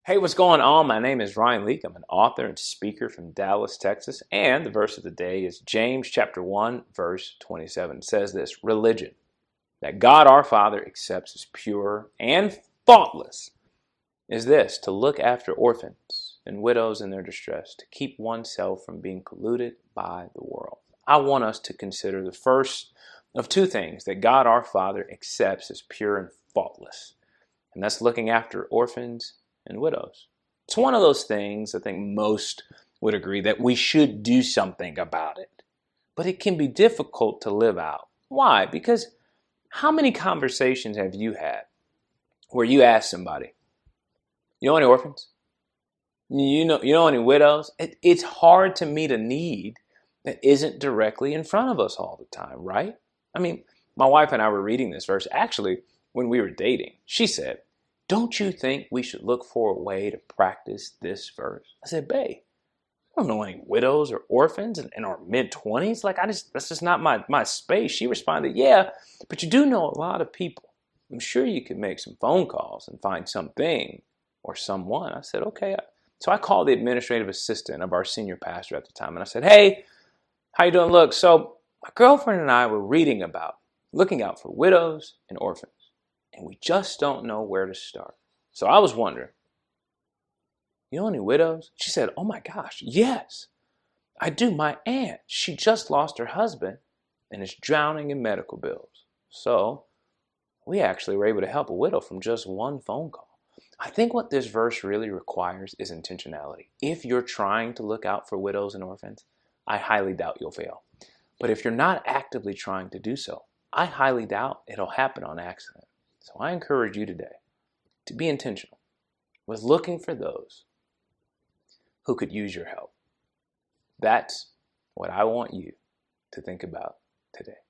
Hey, what's going on? My name is Ryan Leak. I'm an author and speaker from Dallas, Texas. And the verse of the day is James chapter 1, verse 27. It says this: religion that God our Father accepts as pure and faultless is this: to look after orphans and widows in their distress, to keep oneself from being polluted by the world. I want us to consider the first of two things that God our Father accepts as pure and faultless. And that's looking after orphans and widows. It's one of those things I think most would agree that we should do something about it. But it can be difficult to live out. Why? Because how many conversations have you had where you ask somebody, you know any orphans? You know any widows? It's hard to meet a need that isn't directly in front of us all the time, right? I mean, my wife and I were reading this verse actually when we were dating. She said, "Don't you think we should look for a way to practice this verse?" I said, "Babe, I don't know any widows or orphans in our mid-20s. That's just not my space." She responded, "Yeah, but you do know a lot of people. I'm sure you could make some phone calls and find something or someone." I said, "Okay." So I called the administrative assistant of our senior pastor at the time, and I said, "Hey, how you doing? Look, so my girlfriend and I were reading about looking out for widows and orphans, and we just don't know where to start. So I was wondering, you know any widows?" She said, "Oh my gosh, yes, I do. My aunt, she just lost her husband and is drowning in medical bills. So we actually were able to help a widow from just one phone call." I think what this verse really requires is intentionality. If you're trying to look out for widows and orphans, I highly doubt you'll fail. But if you're not actively trying to do so, I highly doubt it'll happen on accident. So I encourage you today to be intentional with looking for those who could use your help. That's what I want you to think about today.